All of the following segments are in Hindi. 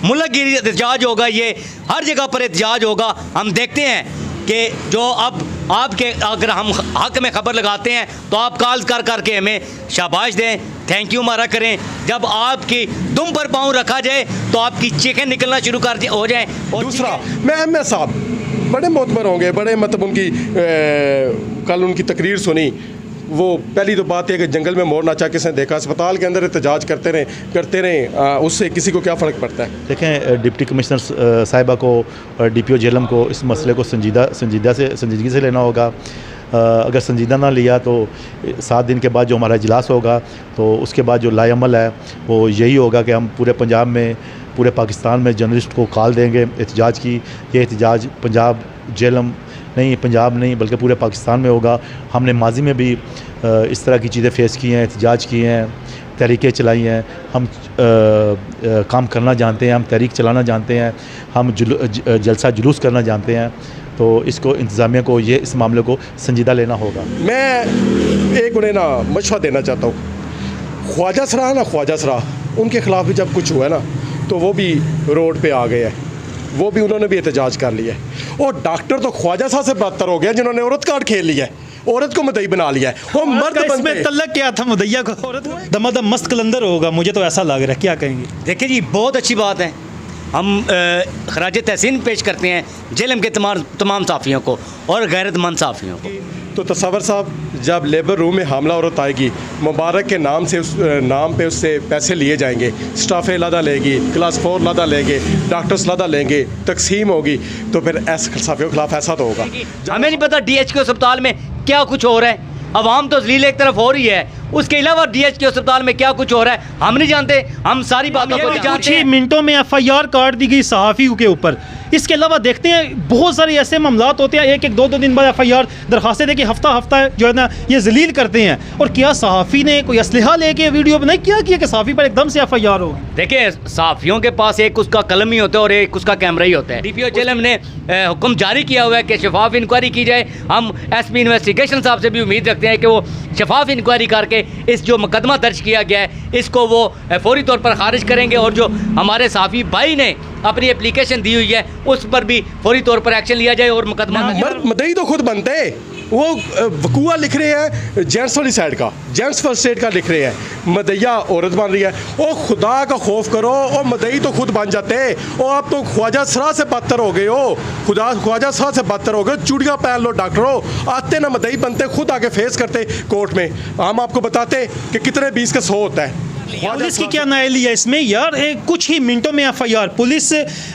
मुल्क गिरी एहतजाज होगा, ये हर जगह पर एहतजाज होगा। हम देखते हैं कि जो अब आपके अगर हम हक में खबर लगाते हैं तो आप कॉल कर करके हमें शाबाश दें, थैंक यू हमारा करें। जब आपकी दुम पर पाँव रखा जाए तो आपकी चीखें निकलना शुरू कर हो जाए। और दूसरा, मैं एम एस साहब बड़े मोतबर होंगे, बड़े मतलब उनकी कल उनकी तकरीर सुनी। वो पहली तो बात है कि जंगल में मोर नाचा किसने देखा, अस्पताल के अंदर एहतजाज करते रहें, उससे किसी को क्या फ़र्क पड़ता है। देखें, डिप्टी कमिश्नर साहिबा को और DPO जेलम को इस मसले को संजीदगी से लेना होगा। अगर संजीदा ना लिया तो 7 दिन के बाद जो हमारा इजलास होगा तो उसके बाद जो लाएअमल है वो यही होगा कि हम पूरे पंजाब में, पूरे पाकिस्तान में जर्नलिस्ट को कॉल देंगे एहतजाज की। ये एहतजाज पंजाब जेलम नहीं, पंजाब नहीं, बल्कि पूरे पाकिस्तान में होगा। हमने माजी में भी इस तरह की चीज़ें फेस की हैं, एहतजाज किए हैं, तहरीकें चलाई हैं। हम काम करना जानते हैं, हम तहरीक चलाना जानते हैं, हम जलसा जुलूस करना जानते हैं। तो इसको इंतज़ामिया को ये इस मामले को संजीदा लेना होगा। मैं एक उन्हें ना मशवरा देना चाहता हूँ। ख्वाजा सरा उनके ख़िलाफ़ भी जब कुछ हुआ है ना तो वो भी रोड पे आ गए हैं, वो भी उन्होंने भी एहतजाज कर लिया है। और डॉक्टर तो ख्वाजा साहब से बदतर हो गया जिन्होंने औरत कार्ड खेल लिया है, औरत को मुद्दई बना लिया है। वो मर्द इसमें तल्लक क्या था, मुदैया को औरत दमादम मस्त कलंदर होगा, मुझे तो ऐसा लग रहा है। क्या कहेंगे? देखिए जी, बहुत अच्छी बात है। हम खराज तहसीन पेश करते हैं जेलम के तमाम साफ़ियों को और गैरतमंद साफ़ियों को। तो तसव्वुर साहब, जब लेबर रूम में हामला औरत आएगी, मुबारक के नाम से नाम पे उससे पैसे लिए जाएंगे, स्टाफ लादा लेगी, क्लास 4 लादा लेंगे, डॉक्टर्स लादा लेंगे, तकसीम होगी, तो फिर ऐसे साफ़ियों के खिलाफ ऐसा तो होगा। हमें नहीं पता DHQ अस्पताल में क्या कुछ हो रहा है। अवाम तो जलील एक तरफ हो रही है, उसके अलावा DHQ अस्पताल में क्या कुछ हो रहा है हम नहीं जानते। हम सारी बातों को जानते हैं। कुछ ही मिनटों में FIR काट दी गई सहाफ़ी के ऊपर। इसके अलावा देखते हैं बहुत सारे ऐसे मामलात होते हैं, एक एक 2 दिन बाद FIR दरखास्तें देके हफ्ता जो है ना ये जलील करते हैं। और क्या सहाफ़ी ने कोई असलहा लेके वीडियो बनाई? क्या किया कि सहाफ़ी पर एकदम से FIR हो? देखिए, सहाफ़ियों के पास एक उसका कलम ही होता है और एक उसका कैमरा ही होता है। DPO जेलम ने हुक्म जारी किया हुआ है कि शफाफ इंक्वायरी की जाए। हम SP इन्वेस्टिगेशन साहब से भी उम्मीद रखते हैं कि वो शफाफ इंक्वायरी करके इस जो मुकदमा दर्ज किया गया है इसको वो फौरी तौर पर खारिज करेंगे। और जो हमारे सहाफ़ी भाई ने अपनी एप्लीकेशन दी हुई है उस पर भी फौरी तौर पर एक्शन लिया जाए और मुकदमा। मदई तो खुद बनते हैं, वो वकूआ लिख रहे हैं जेंट्स वाली साइड का, जेंट्स फर्स्ट एड का लिख रहे हैं, मदैया औरत बन रही है। ओ खुदा का खौफ करो, और मदई तो खुद बन जाते हैं। और आप तो ख्वाजा सरा से बदतर हो गए हो, ख्वाजा सरा से बदतर हो गए। चूड़ियाँ पहन लो डॉक्टरों, आते ना मदई बनते, खुद आके फेस करते कोर्ट में। हम आपको बताते कि कितने 20 का 100 होता है। पुलिस की क्या नाअहली है इसमें यार? कुछ ही मिनटों में FIR, पुलिस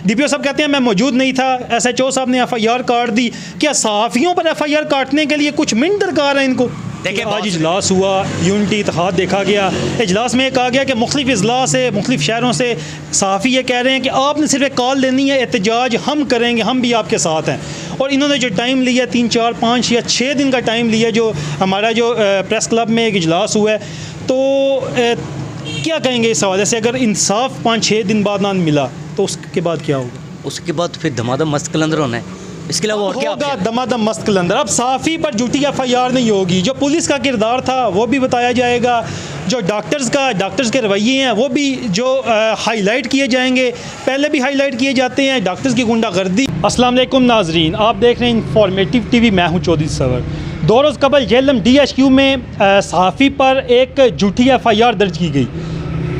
DPO साहब कहते हैं मैं मौजूद नहीं था, SHO साहब ने FIR काट दी। क्या सहाफ़ियों पर FIR काटने के लिए कुछ मिनट दरकार है इनको? देखिए, आज इजलास हुआ, यूनिटी इत्तेहाद देखा गया। इजलास में कहा गया कि मुख्तलिफ अजला से, मुख्तलिफ शहरों से सहाफ़ी ये कह रहे हैं कि आपने सिर्फ एक कॉल देनी है, एहतजाज हम करेंगे, हम भी आपके साथ हैं। और इन्होंने जो टाइम लिया 3, 4, 5 या 6 दिन का टाइम लिया, जो हमारा जो प्रेस क्लब में एक इजलास हुआ है, तो क्या कहेंगे इस हवाले से? अगर इंसाफ 5-6 दिन बाद ना मिला तो उसके बाद क्या होगा? उसके बाद फिर धमाधम मस्त कलंदर होना है। इसके अलावा और क्या होगा? दमादम मस्त कलंदर। अब सहाफ़ी पर झूठी FIR नहीं होगी, जो पुलिस का किरदार था वो भी बताया जाएगा, जो डॉक्टर्स के रवैये हैं वो भी जो हाईलाइट किए जाएंगे, पहले भी हाईलाइट किए जाते हैं। डॉक्टर्स की गुंडागर्दी। अस्सलाम वालेकुम नाजरीन, आप देख रहे हैं इंफॉर्मेटिव TV, मैं हूँ चौधरी सवर। 2 रोज़ कबल जेलम DHQ में सहाफ़ी पर एक झूठी FIR दर्ज की गई।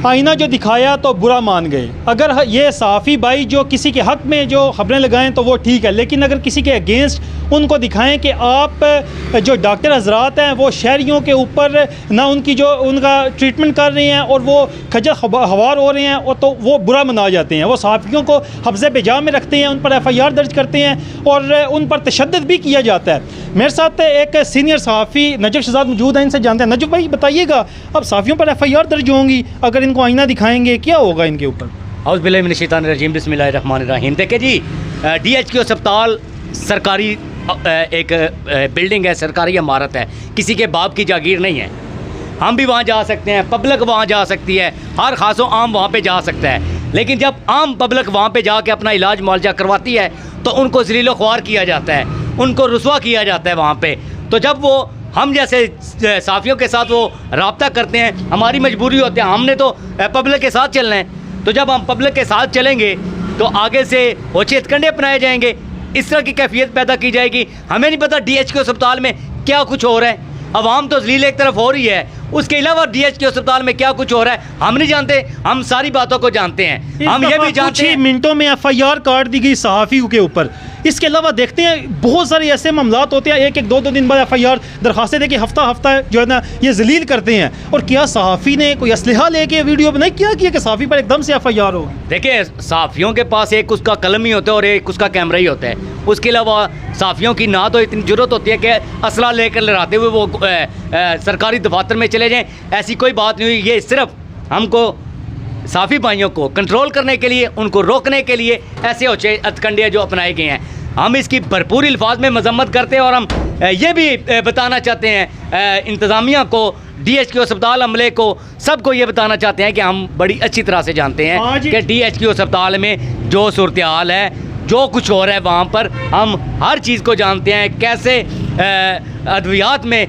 आईना जो दिखाया तो बुरा मान गए। अगर ये सहाफ़ी भाई जो किसी के हक़ में जो ख़बरें लगाएं तो वो ठीक है, लेकिन अगर किसी के अगेंस्ट उनको दिखाएं कि आप जो डॉक्टर हजरात हैं वो शहरियों के ऊपर ना उनका ट्रीटमेंट कर रहे हैं और वो खजल हवार हो रहे हैं, और तो वो बुरा मना जाते हैं। वो सहाफ़ियों को हफ्ज़े बेजा में रखते हैं, उन पर FIR दर्ज करते हैं और उन पर तशद्दुद भी किया जाता है। मेरे साथ एक सीनियर सहाफ़ी नजफ़ शहजाद मौजूद हैं, इनसे जानते हैं। नजफ़ भाई बताइएगा, अब सहाफ़ियों पर FIR दर्ज होंगी, अगर इनको आईना दिखाएंगे क्या होगा इनके ऊपर? औज़ बिल्लाहि मिनश शैतानिर रजीम, बिस्मिल्लाहिर्रहमानिर्रहीम। देखिए जी, DHQ अस्पताल सरकारी एक बिल्डिंग है, सरकारी इमारत है, किसी के बाप की जागीर नहीं है। हम भी वहाँ जा सकते हैं, पब्लिक वहाँ जा सकती है, हर खासो आम वहाँ पे जा सकता है। लेकिन जब आम पब्लिक वहाँ पे जाके अपना इलाज मुआवजा करवाती है तो उनको ज़लील ख्वार किया जाता है, उनको रुसवा किया जाता है वहाँ पे। तो जब वो हम जैसे सहाफ़ियों के साथ वो रब्ता करते हैं, हमारी मजबूरी होती है, हमने तो पब्लिक के साथ चलना है। तो जब हम पब्लिक के साथ चलेंगे तो आगे से ओछे हथकंडे अपनाए जाएंगे, इस तरह की कैफियत पैदा की जाएगी। हमें नहीं पता DHQ अस्पताल में क्या कुछ हो रहा है, अवाम तो जलील एक तरफ हो रही है, उसके अलावा DHQ अस्पताल में क्या कुछ हो रहा है हम नहीं जानते। हम सारी बातों को जानते हैं, हम ये भी जानते हैं। मिनटों में FIR काट दी गई सहाफ़ी के ऊपर। इसके अलावा देखते हैं बहुत सारे ऐसे मामलात होते हैं, एक एक दो दो दिन बाद FIR दरखास्तें देके हफ्ता हफ्ता जो है ना ये जलील करते हैं। और क्या सहाफ़ी ने कोई असलहा लेके वीडियो बनाई, क्या किया कि सहाफ़ी पर एकदम से FIR हो? देखिए, सहाफ़ियों के पास एक उसका कलम ही होता है और एक उसका कैमरा ही होता है। उसके अलावा सहाफ़ियों की ना तो इतनी ज़रूरत होती है कि असला लेकर लड़ाते हुए वो सरकारी दफातर में चले जाएँ, ऐसी कोई बात नहीं हुई। ये सिर्फ हमको सहाफ़ी भाइयों को कंट्रोल करने के लिए, उनको रोकने के लिए ऐसे ओछे हथकंडे जो अपनाए गए हैं, हम इसकी भरपूर अल्फाज में मजम्मत करते हैं। और हम ये भी बताना चाहते हैं इंतज़ामिया को, DHQ अस्पताल अमले को, सबको ये बताना चाहते हैं कि हम बड़ी अच्छी तरह से जानते हैं कि DHQ अस्पताल में जो सूरत हाल है, जो कुछ हो रहा है वहाँ पर, हम हर चीज़ को जानते हैं। कैसे अद्वियात में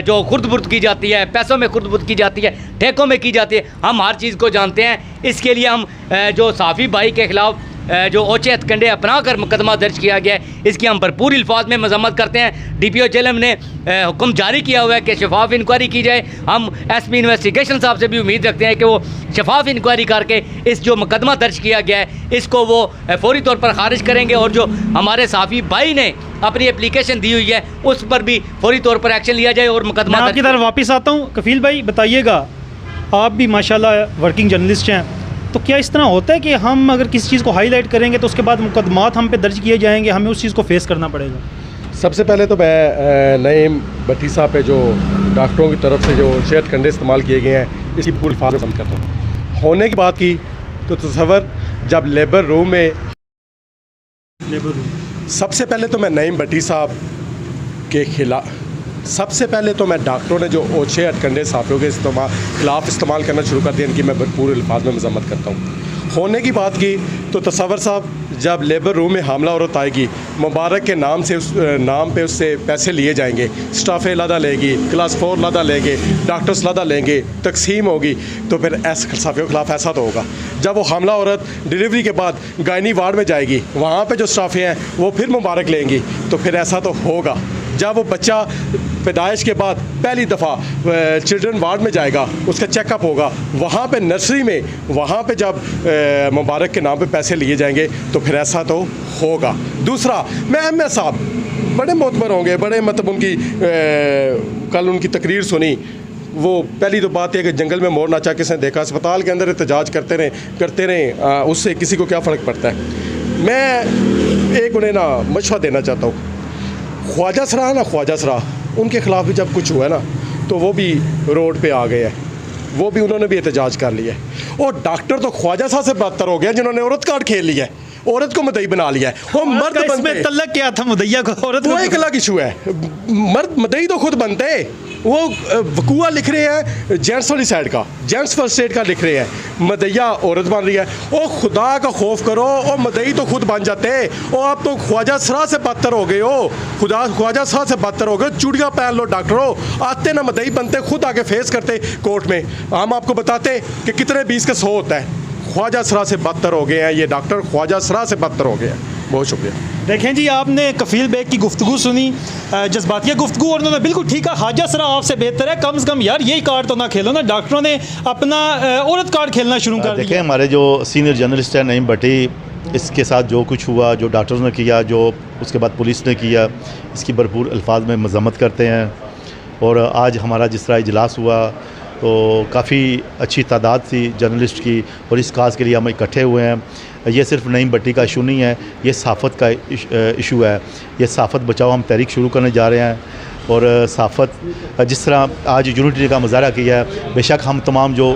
जो खुर्द-बुर्द की जाती है, पैसों में खुर्द-बुर्द की जाती है, ठेकों में की जाती है, हम हर चीज़ को जानते हैं। इसके लिए हम जो सहाफ़ी भाई के ख़िलाफ़ जो ओछे हथकंडे अपना कर मुकदमा दर्ज किया गया है, इसकी हम भरपूर अल्फाज में मजम्मत करते हैं। DPO जेलम ने हुक्म जारी किया हुआ है कि शफाफ इंक्वायरी की जाए। हम SP इन्वेस्टिगेशन साहब से भी उम्मीद रखते हैं कि वो शफाफ इंक्वायरी करके इस जो मुकदमा दर्ज किया गया है इसको वो फौरी तौर पर खारिज करेंगे। और जो हमारे सहाफ़ी भाई ने अपनी एप्लीकेशन दी हुई है उस पर भी फौरी तौर पर एक्शन लिया जाए और मुकदमा आपकी तरफ वापस आता हूँ। कफील भाई बताइएगा, आप भी माशाल्लाह वर्किंग जर्नलिस्ट हैं, तो क्या इस तरह होता है कि हम अगर किसी चीज़ को हाईलाइट करेंगे तो उसके बाद मुकदमात हम पे दर्ज किए जाएंगे, हमें उस चीज़ को फेस करना पड़ेगा? सबसे पहले तो मैं नईम भट्टी साहब पे जो डॉक्टरों की तरफ से जो सेहत कंडे इस्तेमाल किए गए हैं इसकी पूरी फार्म बंद करता हूँ। होने की बात की तो तसव्वुर जब लेबर रूम में सबसे पहले तो मैं नईम भट्टी साहब के खिलाफ, सबसे पहले तो मैं डॉक्टरों ने जो ओछे हथकंडे सहाफ़ियों के खिलाफ इस्तेमाल करना शुरू कर दिया, इनकी मैं भरपूर अल्फाज में मजम्मत करता हूँ। होने की बात की तो तसव्वुर साहब जब लेबर रूम में हामला औरत आएगी, मुबारक के नाम से उस नाम पे उससे पैसे लिए जाएंगे, स्टाफे लादा लेगी, क्लास 4 लादा लेंगे, डॉक्टर्स लादा लेंगे, तकसीम होगी, तो फिर ऐसे सहाफ़ियों के खिलाफ ऐसा तो होगा। जब वो हामला औरत डिलीवरी के बाद गायनी वार्ड में जाएगी, वहाँ पे जो स्टाफे हैं वो फिर मुबारक लेंगी, तो फिर ऐसा तो होगा। जब वो बच्चा पैदाइश के बाद पहली दफ़ा चिल्ड्रन वार्ड में जाएगा, उसका चेकअप होगा, वहाँ पे नर्सरी में, वहाँ पे जब मुबारक के नाम पे पैसे लिए जाएंगे तो फिर ऐसा तो होगा। दूसरा, मैं MS साहब बड़े मोतबर होंगे, बड़े मतलब उनकी कल उनकी तकरीर सुनी, वो पहली तो बात है कि जंगल में मोर नाचा किसने देखा, अस्पताल के अंदर एहतजाज करते रहें, उससे किसी को क्या फ़र्क पड़ता है। मैं एक उन्हें ना मशवरा देना चाहता हूँ, ख्वाजा सरा ना, ख्वाजा सरा उनके ख़िलाफ़ भी जब कुछ हुआ है ना तो वो भी रोड पे आ गए हैं, वो भी उन्होंने भी एहतजाज कर लिया है। और डॉक्टर तो ख्वाजा साहब से बदतर हो गया जिन्होंने औरत कार्ड खेल लिया है, औरत को मुद्दई बना लिया है। वो मर्द बनते, तल्लक क्या था मुदैया को, औरत वो एक अलग इशू है। मर्द मुद्दई तो खुद बनते, वो वकूआ लिख रहे हैं जेंट्स वाली साइड का, जेंट्स फर्स्ट एड का लिख रहे हैं, मुदैया औरत बन रही है। ओ खुदा का खौफ करो, और मुद्दई तो खुद बन जाते, और आप तो ख्वाजा सरा से बदतर हो गए हो, ख्वाजा सरा से बदतर हो गए। चूड़ियाँ पहन लो डॉक्टरों, आते ना मुद्दई बनते, खुद आके फेस करते कोर्ट में, हम आपको बताते कि कितने 20 का 100 होता है। ख्वाजा सरा से बदतर हो गए हैं ये डॉक्टर, ख्वाजा सरा से बदतर हो गए हैं। बहुत शुक्रिया। देखें जी, आपने कफील बेग की गुफ्तगू सुनी, जज्बातिया गुफ्तगू, और उन्होंने बिल्कुल ठीक है, ख्वाजा सरा आपसे बेहतर है, कम से कम यार यही कार्ड तो ना खेलो ना। डॉक्टरों ने अपना औरत कार्ड खेलना शुरू कर दिया। देखें, हमारे जो सीनियर जर्नलिस्ट है नईम भट्टी, इसके साथ जो कुछ हुआ, जो डॉक्टर्स ने किया, जो उसके बाद पुलिस ने किया, इसकी भरपूर अल्फाज में मजम्मत करते हैं। और आज हमारा जिस तरह इजलास हुआ तो काफ़ी अच्छी तादाद थी जर्नलिस्ट की, और इस काज के लिए हम इकट्ठे हुए हैं। ये सिर्फ नईम भट्टी का इशू नहीं है, ये सहाफ़त का इशू है। ये सहाफ़त बचाओ हम तहरीक शुरू करने जा रहे हैं। और सहाफ़त जिस तरह आज यूनिटी का मुजाहरा किया है, बेशक हम तमाम जो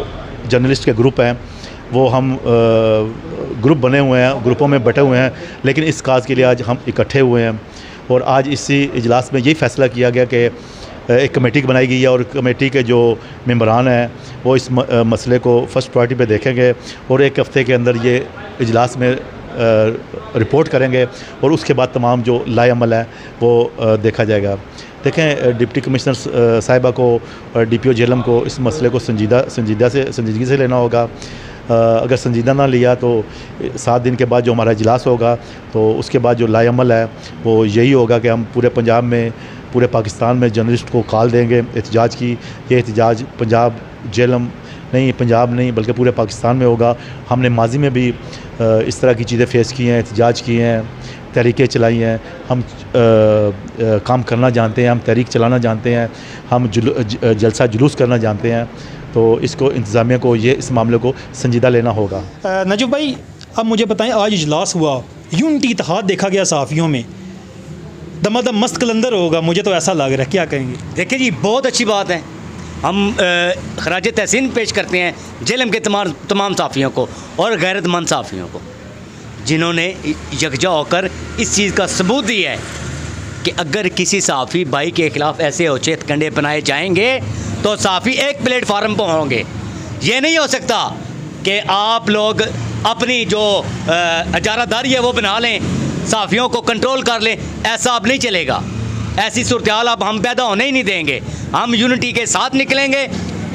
जर्नलिस्ट के ग्रुप हैं वो हम ग्रुप बने हुए हैं, ग्रुपों में बटे हुए हैं, लेकिन इस काज के लिए आज हम इकट्ठे हुए हैं। और आज इसी इजलास में यही फ़ैसला किया गया कि एक कमेटी बनाई गई है, और कमेटी के जो मेंबरान हैं वो इस मसले को फ़र्स्ट प्रायोरिटी पे देखेंगे, और एक हफ़्ते के अंदर ये इजलास में रिपोर्ट करेंगे, और उसके बाद तमाम जो लाएअमल है वो देखा जाएगा। देखें, डिप्टी कमिश्नर साहिबा को और DPO जेलम को इस मसले को संजीदगी से लेना होगा। अगर संजीदा ना लिया तो 7 दिन के बाद जो हमारा इजलास होगा तो उसके बाद जो लाएअमल है वो यही होगा कि हम पूरे पंजाब में, पूरे पाकिस्तान में जर्नलिस्ट को कॉल देंगे एहतजाज की। ये एहतजाज पंजाब जेलम नहीं, पंजाब नहीं, बल्कि पूरे पाकिस्तान में होगा। हमने माजी में भी इस तरह की चीज़ें फेस की हैं, एहतजाज किए हैं, तहरीकें चलाई हैं। हम काम करना जानते हैं, हम तहरीक चलाना जानते हैं, हम जलसा जुलूस करना जानते हैं। तो इसको इंतज़ामिया को इस मामले को संजीदा लेना होगा। नजूब भाई, अब मुझे बताएं, आज इजलास हुआ, यूनिटी इत्तेहाद देखा गया सहाफ़ियों में, दमादम मस्त कलंदर होगा, मुझे तो ऐसा लग रहा है, क्या कहेंगे? देखिए जी, बहुत अच्छी बात है। हम खराज तहसीन पेश करते हैं जेलम के तमाम सहाफ़ियों को और गैरतमंद सहाफ़ियों को, जिन्होंने यकजा होकर इस चीज़ का सबूत दिया है कि अगर किसी सहाफ़ी भाई के ख़िलाफ़ ऐसे औचेत कंडे बनाए जाएंगे तो सहाफ़ी एक प्लेटफार्म पर होंगे। ये नहीं हो सकता कि आप लोग अपनी जो इजारादारी है वो बना लें, सहाफ़ियों को कंट्रोल कर लें। ऐसा अब नहीं चलेगा। ऐसी सूरत हाल अब हम पैदा होने ही नहीं देंगे। हम यूनिटी के साथ निकलेंगे,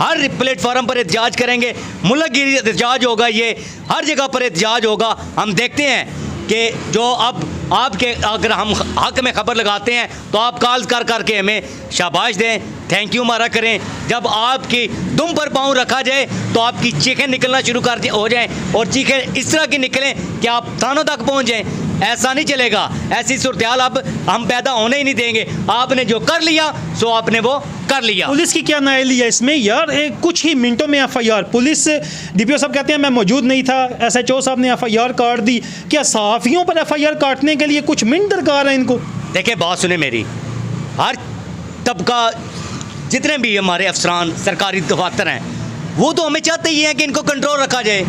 हर प्लेटफार्म पर एहतजाज करेंगे, मुल्कगिरी एहतजाज होगा, ये हर जगह पर एहतजाज होगा। हम देखते हैं कि जो अब आपके अगर हम हक़ में ख़बर लगाते हैं तो आप कॉल कर करके हमें शाबाश दें, थैंक यू हमारा करें। जब आपकी दुम पर पाँव रखा जाए तो आपकी चीखें निकलना शुरू हो जाएं और चीखें इस तरह की निकलें कि आप थानों तक पहुँच जाएं। ऐसा नहीं चलेगा। ऐसी सूरत हाल अब हम पैदा होने ही नहीं देंगे। आपने जो कर लिया सो आपने वो कर लिया। पुलिस की क्या नाअहली है इसमें यार? कुछ ही मिनटों में एफआईआर, पुलिस डीपीओ साहब कहते हैं मैं मौजूद नहीं था, एसएचओ साहब ने एफआईआर काट दी। क्या सहाफ़ियों पर एफआईआर काटने के लिए कुछ मिनट दरकार है इनको? देखिए, बात सुने मेरी, हर तबका, जितने भी हमारे अफसरान सरकारी दफातर हैं, वो तो हमें चाहते ही हैं कि इनको कंट्रोल रखा जाए।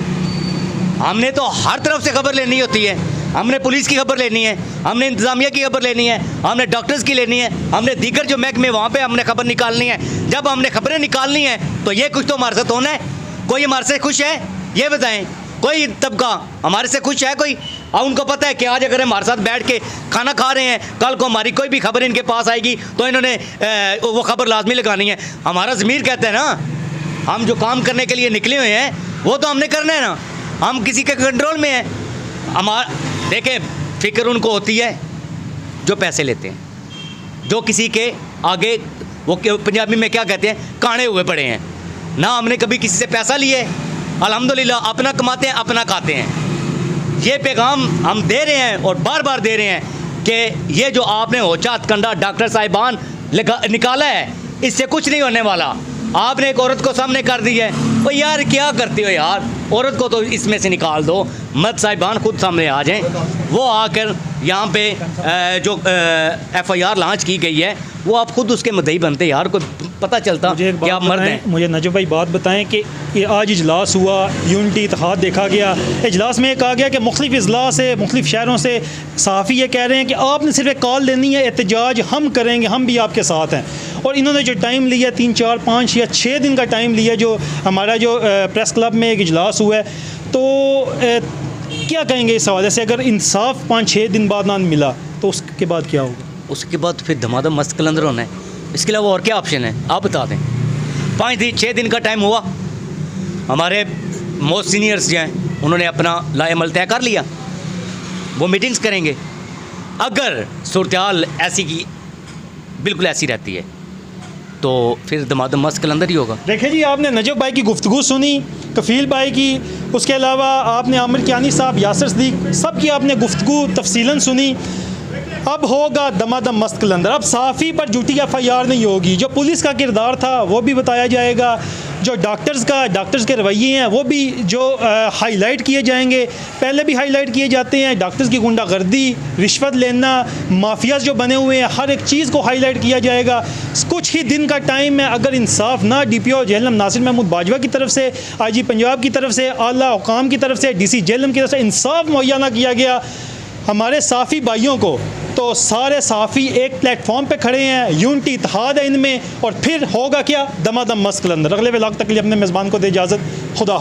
हमने तो हर तरफ से खबर लेनी होती है। हमने पुलिस की खबर लेनी है, हमने इंतज़ामिया की खबर लेनी है, हमने डॉक्टर्स की लेनी है, हमने दीगर जो महकमे वहाँ पे हमने खबर निकालनी है। जब हमने खबरें निकालनी है तो ये कुछ तो हमारे साथ होना है। कोई हमारे से खुश है? ये बताएं। कोई तबका हमारे से खुश है कोई? और उनको पता है कि आज अगर हमारे साथ बैठ के खाना खा रहे हैं, कल को हमारी कोई भी खबर इनके पास आएगी तो इन्होंने वो खबर लाजमी लगानी है। हमारा ज़मीर कहता है ना, हम जो काम करने के लिए निकले हुए हैं वो तो हमने करना है ना। हम किसी के कंट्रोल में हैं। देखें, फ़िक्र उनको होती है जो पैसे लेते हैं, जो किसी के आगे, वो पंजाबी में क्या कहते हैं, काने हुए पड़े हैं। ना हमने कभी किसी से पैसा लिए, अल्हम्दुलिल्लाह अपना कमाते हैं, अपना खाते हैं। ये पैगाम हम दे रहे हैं और बार बार दे रहे हैं कि ये जो आपने होचात कंडा डॉक्टर साहिबान निकाला है, इससे कुछ नहीं होने वाला। आपने एक औरत को सामने कर दी है, तो यार क्या करते हो यार, औरत को तो इसमें से निकाल दो। मर्द साहिबान खुद सामने आ जाएं, वो आकर यहाँ पे जो एफआईआर लॉन्च की गई है वो आप खुद उसके मुद्दई बनते यार, कोई पता चलता कि आप मर्द हैं। मुझे नजूब भाई बात बताएं कि ये आज इजलास हुआ, यूनिटी इत्तेहाद देखा गया, इजलास में कहा गया कि मुख्तलिफ अजला से, मुख्तलिफ शहरों से सहाफ़ी ये कह रहे हैं कि आपने सिर्फ एक कॉल लेनी है, एहतजाज हम करेंगे, हम भी आपके साथ हैं। और इन्होंने जो टाइम लिया 3, 4, 5 या 6 दिन का टाइम लिया, जो हमारा जो प्रेस क्लब में एक इजलास हुआ है, तो क्या कहेंगे इस हवाले से? अगर इंसाफ 5-6 दिन बाद ना मिला तो उसके बाद क्या होगा? उसके बाद फिर धमाधम मस्त कलंदर होना है। इसके अलावा और क्या ऑप्शन है आप बता दें। 5-6 दिन का टाइम हुआ, हमारे मोस्ट सीनियर्स जो हैं उन्होंने अपना लाएअमल तय कर लिया, वो मीटिंग्स करेंगे। अगर सूरत हाल ऐसी की बिल्कुल ऐसी रहती है तो फिर दमादम मस्त कलंदर ही होगा। देखिए जी, आपने नजब भाई की गुफ्तगू सुनी, कफ़ील भाई की, उसके अलावा आपने आमिर कियानी साहब, यासिर सदीक, सब की आपने गुफ्तगू तफसीलन सुनी। अब होगा दमादम मस्त कलंदर। अब सहाफ़ी पर झूठी एफआईआर नहीं होगी। जो पुलिस का किरदार था वो भी बताया जाएगा, जो डॉक्टर्स के रवैये हैं वो भी जो हाईलाइट किए जाएंगे। पहले भी हाईलाइट किए जाते हैं, डॉक्टर्स की गुंडागर्दी, रिश्वत लेना, माफियाज जो बने हुए हैं, हर एक चीज़ को हाईलाइट किया जाएगा। कुछ ही दिन का टाइम है। अगर इंसाफ ना डीपीओ जेलम नासिर महमूद बाजवा की तरफ से, आईजी पंजाब की तरफ से, आला हुकाम की तरफ से, डीसी जेलम की तरफ से इंसाफ मुहैया ना किया गया हमारे सहाफ़ी भाइयों को, तो सारे सहाफ़ी एक प्लेटफॉर्म पे खड़े हैं, यूनिटी इत्तेहाद है इनमें, और फिर होगा क्या? दमादम मस्त कलंदर। अगले व्लॉग तक के लिए अपने मेज़बान को दे इजाज़त। खुदा।